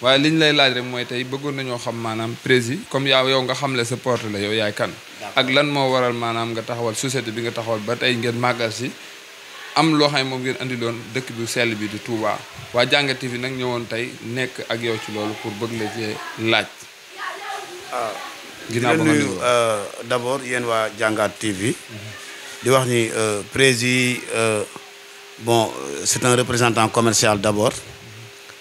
waaye liñ lay laaj rek mooy tey bëggoon nañoo xam maanaam prési comme yow nga xamle sa porte la yow yaay kan ak lan moo waral maanaam nga taxawal société bi nga taxawal ba tey ngeen màggal si am loo xam ne moom ngeen andiloon dëkk bi sell bi di Touba waa Jàngat TV nag ñëwoon tey nekk ak yow ci loolu pour bëgg la cee laaj. ginnaaw ba nga nuyu d'abord yéen waa Jàngat TV. di wax ni prési bon c'est un représentant commercial d'abord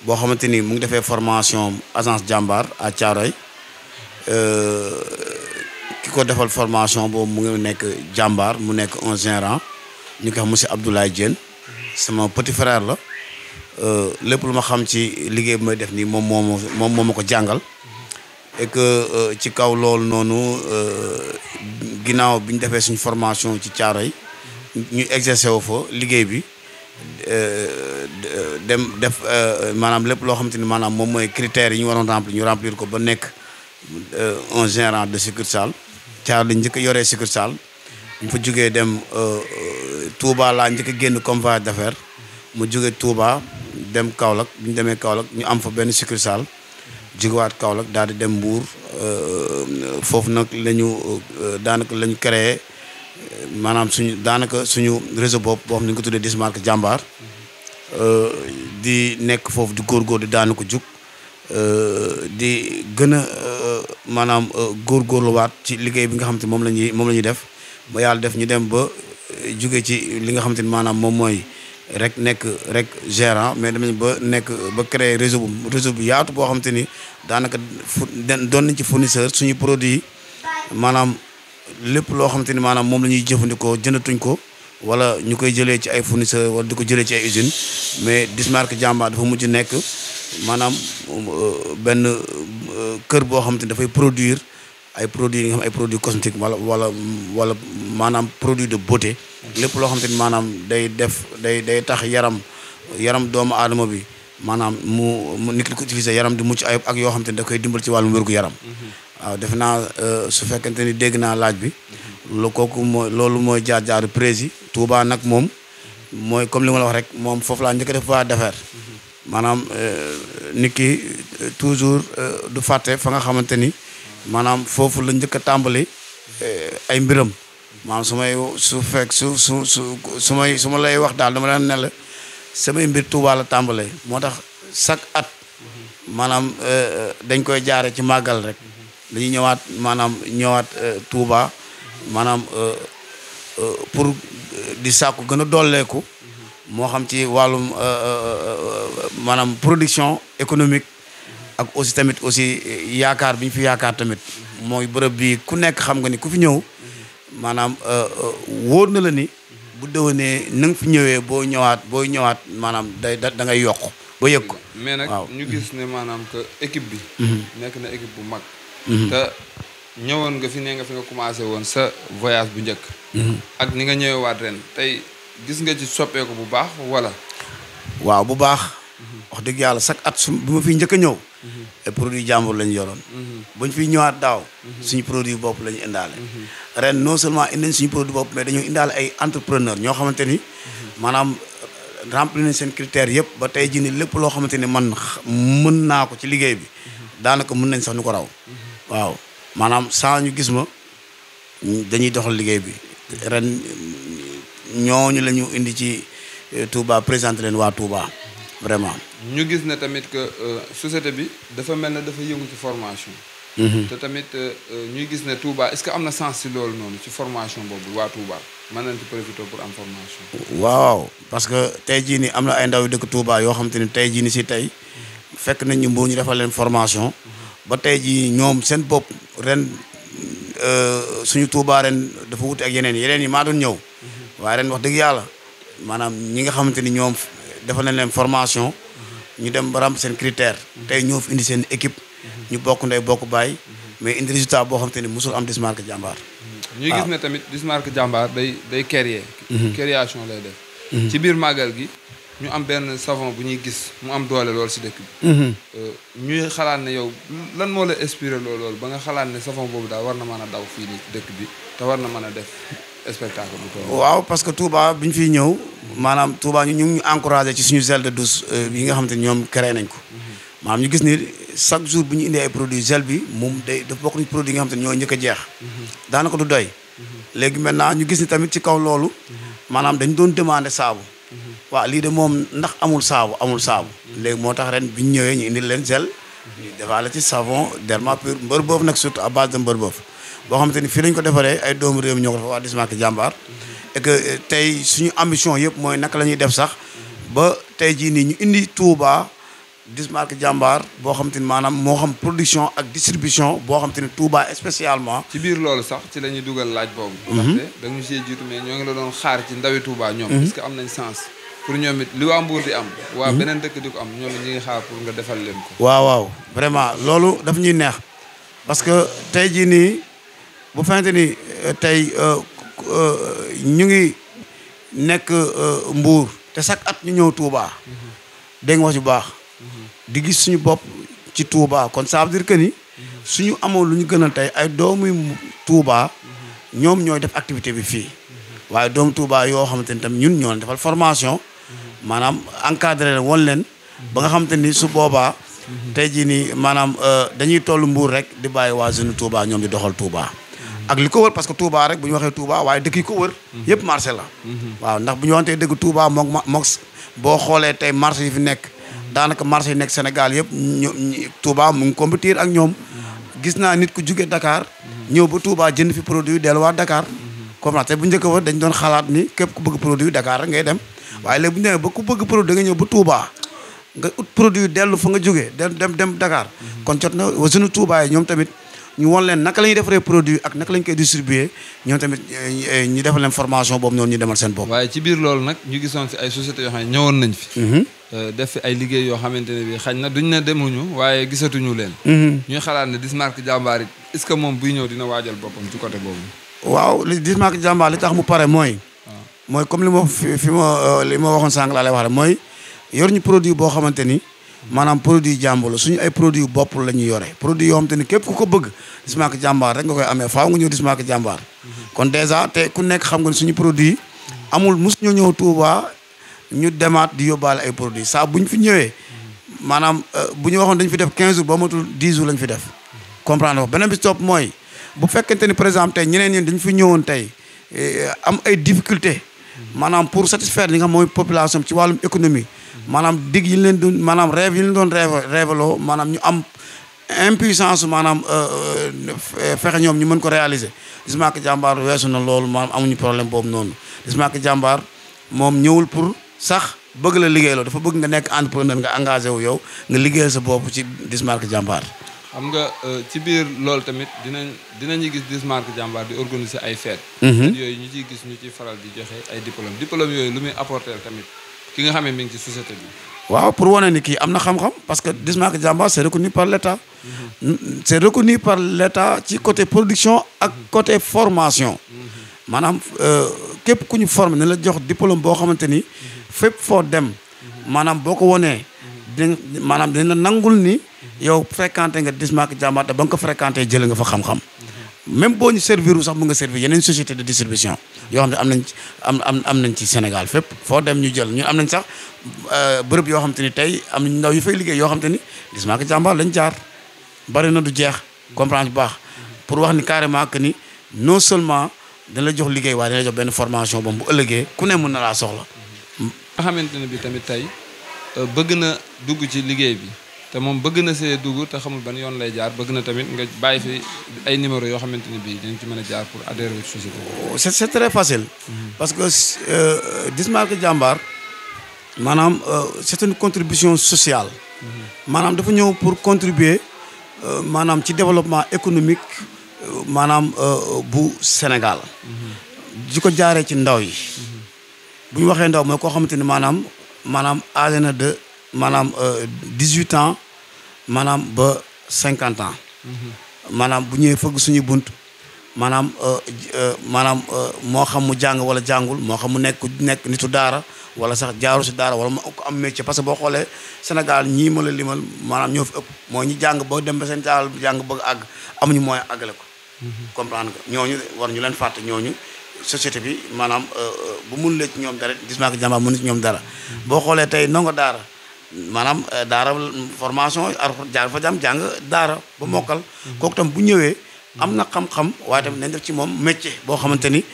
boo xamante ni mu ngi defee formation agence Jambar à Thiaroye ki ko defal formation boobu mu ngi nekk Jambar mu nekk un gérant ñu koy wax monsieur Abdoulaye Diène sama petit frère la lépp lu ma xam ci liggéey bi may def nii moom moo ma ko jàngal et que ci kaw loolu noonu ginnaaw bi ñu defee suñu formation ci Thiaroye ñu exercer wu fa liggéey bi dem def maanaam lépp loo xamante ni maanaam moom mooy critères yi ñu waroon remplir ñu remplir ko ba nekk un gérant de succursale Thiaroye lañ njëkk a yoree succursale ñu fa jógee dem Touba laa njëkk a génn comme voyage d'affaires mu jógee Touba dem Kaolack bi ñu demee Kaolack ñu am fa benn succursale jógewaat Kaolack daal di dem Mbour foofu nag la ñu daanaka la ñu créé maanaam suñu réseau bopp boo xam ne ñu ko tuddee Dismarque Jambar di nekk foofu di góorgóor di daana ko jug di gën a maanaam góorgóorluwaat ci liggéey bi nga xam te moom la ñuy def ba yàlla def ñu dem ba jóge ci li nga xam te ne maanaam moom mooy rek nekk rek gérant mais damañ ba nekk ba créer réseau bu yaatu boo xam te ni daanaka doon nañ ci fournisseur suñu produit maanaam lépp loo xam te ni maanaam moom la ñuy jëfandikoo jëndatuñ ko wala ñu koy jëlee ci ay fournisseur wala di ko jëlee ci ay usine mais Dismarque Jambar dafa mujj nekk maanaam benn kër boo xam te ni dafay produire ay produits yi nga xam ay produits cosmétiques wala maanaam produit de beauté lépp loo xam te ni maanaam day tax yaram doomu aadama bi maanaam mu nit ki ko utiliser yaram di mucc ayib ak yoo xam te ni da koy dimbal ci wàllum wérgu yaram waaw defe naa su fekkente ni dégg naa laaj bi loolu mooy jaar-jaaru prési Touba nag moom mooy comme li ma la wax rek moom foofu laa njëkk a def voie d'affaires maanaam nit ki toujours du fàtte fa nga xamante ni maanaam foofu la njëkk a tàmbali ay mbiram maanaam su ma lay wax daal dama leen ne la samay mbir Touba la tàmbalee moo tax chaque at maanaam dañ koy jaare ci màggal rek dañuy ñëwaat Touba maanaam pour di sàkku gën a dolleeku moo xam ci wàllum maanaam production économique ak aussi tamit aussi yaakaar bi ñu fi yaakaar tamit mooy bërëb bi ku nekk xam nga ni ku fi ñëw maanaam wóor na la ni bu déwénee na nga fi ñëwee booy ñëwaat maanaam da ngay yokk ba yëg ko. mais nag ñu gis ne maanaam que équipe bi. nekk na équipe bu mag. te ñëwoon nga fi ne nga fi nga commencé woon sa voyage bu njëkk. ak ni nga ñëwewaat ren tey gis nga ci soppeeku bu baax wala. waaw bu baax. wax dëgg yàlla chaque at bi ma fi njëkk a ñëw. ay produits jàmbur lañu yoroon. bañ fiy ñëwaat daaw. suñu produit bopp la ñu indaale. ren non seulement indi nañ suñu produit bopp mais dañoo indaale ay entrepreneur ñoo xamante ni maanaam remplir nañ seen critères yëpp ba tey jii ni lépp loo xamante ni man mën naa ko ci liggéey bi daanaka mën nañ sax ñu ko raw. waaw maanaam sans ñu gis ma dañuy doxal liggéey bi ren ñooñu la ñu indi ci Touba présenté leen waa Touba vraiment. ñu gis ne tamit que société bi dafa mel ne dafa yëngu ci formation. te tamit ñuy gis ne Touba est-ce que am na sens si loolu noonu ci formation boobu waa Touba mën nañ ci profité pour am formation. waaw parce que tey jii nii am na ay ndaw yu dëkk Touba yoo xam te ni tey jii nii si tey fekk nañ ñu Mbour ñu defal leen formation ba tey jii ñoom seen bopp ren suñu Touba ren dafa wuti ak yeneen yi maa doon ñëw waaye ren wax dëgg yàlla maanaam ñi nga xamante ni ñoom defal nañ leen formation ñu dem ba remplir seen critère tey ñoo fi indi seen équipe. ñu bokk ndey bokk baay mais indi résultat boo xam te ne mosul am Dismarque Jambar. ñuy gis ne tamit Dismarque Jambar day créer. création lay def. ci biir màggal gi ñu am benn savon bu ñuy gis mu am doole lool si dëkk bi. ñuy xalaat ne yow lan moo la inspiré loolu ba nga xalaat ne savon boobu daal war na mën a daw fii nii dëkk bi te war na mën a def spectacle bu toll. waaw parce que Touba bi ñu fiy ñëw maanaam Touba ñu ngi ñu encouragé ci suñu gel de douche yi nga xam te ne ñoom créé nañ ko. maanaam ñu gis ni chaque jour bu ñu indee ay produits gel bi moom day dafa bokk ni produit yi nga xam te ne ñoo njëkk a jeex daanaka du doy léegi maintenant ñu gis ni tamit ci kaw loolu maanaam dañ doon demander saabu waaw lii de moom ndax amul saabu léegi moo tax ren bi ñu ñëwee ñu indil leen gel ñu defaale ci savon derma pur mbër boof nag surtout à base de mbër boof boo xamante ni fii lañ ko defaree ay doomu réew mi ñoo ko dafa waa Dismarque jàmbaar et que tey suñu ambition yëpp mooy naka la ñuy def sax ba tey jii nii ñu indi Touba Dismarque jàmbaar boo xamante ni maanaam moo xam production ak distribution boo xamante ni Touba spécialement. ci biir loolu sax ci la ñuy dugal laaj boobu. ndaxte da nga ñu siy jiitu mais ñoo ngi la doon xaar ci ndawi Touba ñoom. est-ce que am nañ sens pour ñoom it li waa Mbour di am. waa beneen dëkk di ko am ñoom it ñu ngi xaar pour nga defal leen ko. waaw vraiment loolu daf ñuy neex parce que tey jii nii bu fekkente ni tey ñu ngi nekk Mbour te chaque at ñu ñëw Touba. dégg nga wax bu baax. di gis suñu bopp ci Touba kon ça veut dire que ni suñu amoon lu ñu gënal tey ay doomu Touba ñoom ñooy def activité bi fii waaye doomu Touba yoo xamante ni tam ñun ñoo leen defal formation maanaam encadré leen woon leen ba nga xamante ni su boobaa tey jii nii maanaam dañuy toll Mbour rek di bàyyi waa jeune Touba ñoom di doxal Touba ak li ko wër parce que Touba rek bu ñu waxee Touba waaye dëkk yi ko wër yëpp marché la waaw ndax bu ñu waxantee dëgg Touba mook boo xoolee tey marché yi fi nekk daanaka marché yi nekk Sénégal yëpp Touba mu ngi compétir ak ñoom gis naa nit ku jóge Dakar ñëw ba Touba jënd fi produit delluwaat Dakar comprendre te bu njëkk ba dañ doon xalaat ni képp ku bëgg produit Dakar rek ngay dem waaye léegi bu ñu demee ba ku bëgg produit da nga ñëw ba Touba nga ut produit dellu fa nga jógee dem Dakar kon jot na wasunu Touba yi ñoom tamit ñu won leen naka la ñuy defaree produit ak naka la ñu koy distribuer ñoom tamit ñu defal leen formation boobu noonu ñu demal seen bopp. waaye ci biir loolu nag ñu gisoon fi ay sociétés yoo xam ne ñëwoon nañ fi. def fi ay liggéey yoo xamante ne bii xañ na duñ ne demuñu waaye gisatuñu leen. ñuy xalaat ne Dismarque jàmbaar it est-ce que moom buy ñëw dina waajal boppam ci côté boobu. waaw li Dismarque jàmbaar li tax mu pare mooy. mooy comme li ma waxoon sànq laa lay wax rek mooy yor ñu produit boo xamante ni. maanaam produit jàmbur la suñu ay produit bopp la ñuy yore produit yoo xam te ni képp ku ko bëgg Dismarque jàmbaar rek nga koy amee faaw nga ñëw Dismarque jàmbaar kon dèjà te ku nekk xam nga ne suñu produit amul mus ñu ñëw Touba ñu demaat di yóbbaale ay produits saa bu ñu fi ñëwee maanaam bu ñu waxoon dañu fi def 15 jours ba matul 10 jours lañu fi def comprendre nga beneen bi topp mooy bu fekkente ni par exemple tey ñeneen ñi dañu fi ñëwoon tey am ay difficulté maanaam pour satisfaire li nga xam mooy population ci wàllum économie maanaam dig yi leen doon maanaam rêve yi leen doon rêveloo maanaam ñu am impuissance maanaam fexe ñoom ñu mën ko réaliser Dismarque jàmbaar weesu na loolu maanaam amuñu problème boobu noonu Dismarque jàmbaar moom ñëwul pour sax bëgg la liggéeyloo dafa bëgg nga nekk entrepreneur nga engagé wu yow nga liggéeyal sa bopp ci Dismarque jàmbaar. xam nga ci biir loolu tamit dinañu gis Dismarque jàmbaar di organiser ay fête. yooyu ñu ciy gis ñu ciy faral di joxe ay diplôme yooyu lu muy apporter tamit ki nga xam ne mi ngi ci société bi. waaw pour wane ni kii am na xam-xam parce que Dismarque jàmbaar c'est reconnu par l'État. c'est reconnu par l'État ci côté production ak côté formation. maanaam képp ku ñu formé na la jox diplôme boo xamante ni fépp foo dem maanaam boo ko wonee maanaam dina la nangul ni yow fréquenté nga Dismarque jàmbaar te ba nga ko fréquenté jëlee nga fa xam-xam même boo ñu servir sax mu nga servir yeneen société de distribution yoo xam ne am nañ ci Sénégal fépp foo dem ñu jël ñun am nañ sax bërëb yoo xam te ni tey am nañ ndaw yu fay liggéey yoo xam te ni Dismarque jàmbaar lañ jaar bari na du jeex comprendre bu baax pour wax ni carrément que ni non seulement dana la jox liggéey waaye dana la jox benn formation boobu bu ëllëgee ku ne mën na laa soxla. nga xamante ne bi tamit tey bëgg na dugg ci liggéey bi te moom bëgg na see dugg te xamul ban yoon lay jaar bëgg na tamit nga bàyyi fi ay numéro yoo xamante ne bii dañ ci mën a jaar pour adhérer ci société. c'est très facile. parce que Dismarque jàmbaar maanaam c'est une contribution sociale. maanaam dafa ñëw pour contribuer maanaam ci développement économique maanaam bu Sénégal. di ko jaaree ci ndaw yi. bu ñu waxee ndaw mooy koo xamante ni maanaam âgé na de maanaam 18 ans maanaam ba 50 ans. maanaam bu ñëwee fëgg suñu bunt maanaam moo xam mu jàng wala jàngul moo xam mu nekk nitu daara wala sax jaaru si daara wala mu am métier parce que boo xoolee Sénégal ñii ma la limal maanaam ñoo fi ëpp mooy ñi jàng ba dem ba seen taal jàng bëgg àgg amuñu moyen àggale ko. comprendre nga ñooñu war ñu leen fàtte ñooñu société bi maanaam bu mun lee ci ñoom dara Dismarque jàmbaar mënu ci ñoom dara boo xoolee tey ndongo daara maanaam daara formation jaar fa jàng daara ba mokkal kooku tam bu ñëwee am na xam-xam waaye tamit nañ def ci moom métier boo xamante ni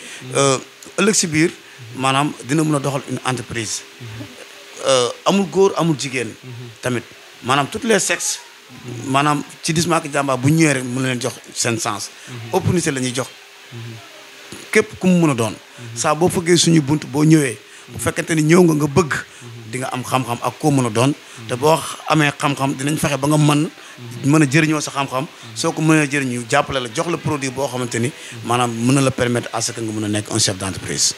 ëllëg si biir maanaam dina mën a doxal une entreprise amul góor amul jigéen tamit maanaam toutes les sexes maanaam ci Dismak Jàmbaar bu ñëwee rek mën na leen jox seen sens opportunité la ñuy jox képp ku mu mën a doon saa boo fëggee suñu bunt boo ñëwee bu fekkente ni ñëw nga bëgg di nga am xam-xam ak koo mën a doon te boo amee xam-xam dinañ fexe ba nga mën a jëriñoo sa xam-xam soo ko mënee jëriñu jàppale la jox la produit boo xamante ni maanaam mën na la permettre à ce que nga mën a nekk un chef d'entreprise.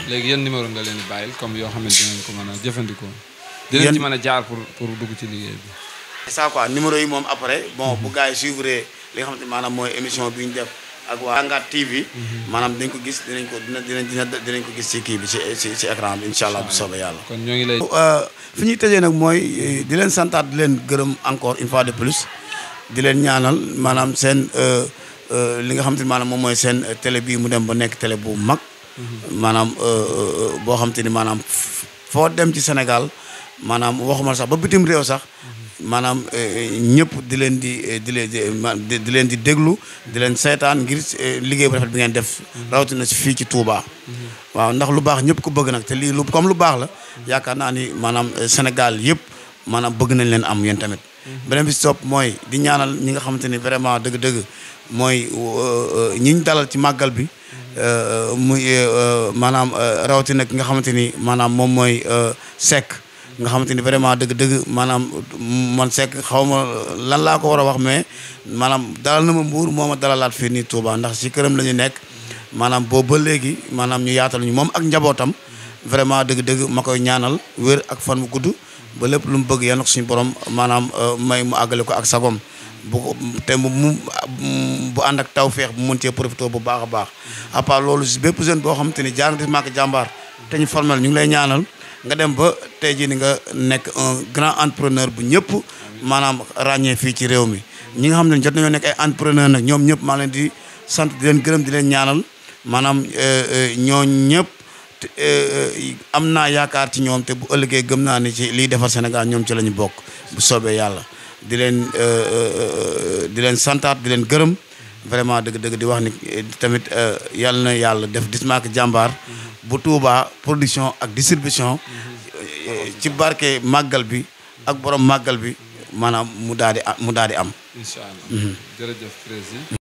léegi yan numéro nga leen di bàyyil comme yoo xamante dinañ ko mën a jëfandikoo. dinañ ci mën a jaar pour dugg ci liggéey bi. c'est ça quoi numéro yi moom après bon bu gars yi suivre li nga xamante maanaam mooy émission bi ñu def ak waa Angat TV. maanaam dinañ ko gis dinañ ko gis ci kii bi ci écran bi incha allah bu soobee yàlla. kon ñoo ngi lay. fi ñuy tëjee nag mooy di leen santaat di leen gërëm encore une fois de plus di leen ñaanal maanaam seen li nga xamante ni maanaam moom mooy seen télé bii mu dem ba nekk télé bu mag. maanaam boo xamante ni maanaam foo dem ci Sénégal maanaam waxuma sax ba bitim réew sax. maanaam ñëpp di leen di déglu di leen seetaan ngir liggéey bu rafet bi ngeen def rawatina si fii ci Touba. waaw ndax lu baax ñëpp ko bëgg nag te lii comme lu baax la yaakaar naa ni maanaam Sénégal yëpp maanaam bëgg nañ leen am yéen tamit. beneen bi si topp mooy di ñaanal ñi nga xamante ni vraiment dëgg-dëgg mooy ñi ñu dalal ci màggal bi muy maanaam rawatina ki nga xamante ni maanaam moom mooy Seck. nga xamante ni vraiment dëgg-dëgg maanaam man Seck xaw ma lan laa ko war a wax mais maanaam dalal na ma Mbuur moo ma dalalaat fii nii Touba ndax si këram la ñu nekk maanaam boobu ba léegi maanaam ñu yaatal ñu moom ak njabootam vraiment dëgg-dëgg ma koy ñaanal wér ak fan bu gudd ba lépp lu mu bëgg yal na ko suñu borom maanaam may mu àggale ko ak sagom bu te bu ànd ak tawfeex bu mën cee profité bu baax a baax à part loolu si bépp jeune boo xamante ni jaar nga Dismak Jàmbaar te ñu formel ñu ngi lay ñaanal nga dem ba tey jii ni nga nekk un grand entrepreneur bu ñëpp maanaam ràññee fii ci réew mi ñi nga xam ne jot nañoo nekk ay entrepreneur nag ñoom ñëpp maa leen di sant di leen gërëm di leen ñaanal maanaam ñoo ñëpp am naa yaakaar ci ñoom te bu ëllëgee gëm naa ni ci liy defar Sénégal ñoom ci la ñu bokk bu soobee yàlla di leen santaat di leen gërëm vraiment dëgg-dëgg di wax ni tamit yàlla na yàlla def Dismak Jàmbaar bu Touba production ak distribution ci barke màggal bi ak borom màggal bi maanaam mu daal di am. incha allah jërëjëf président.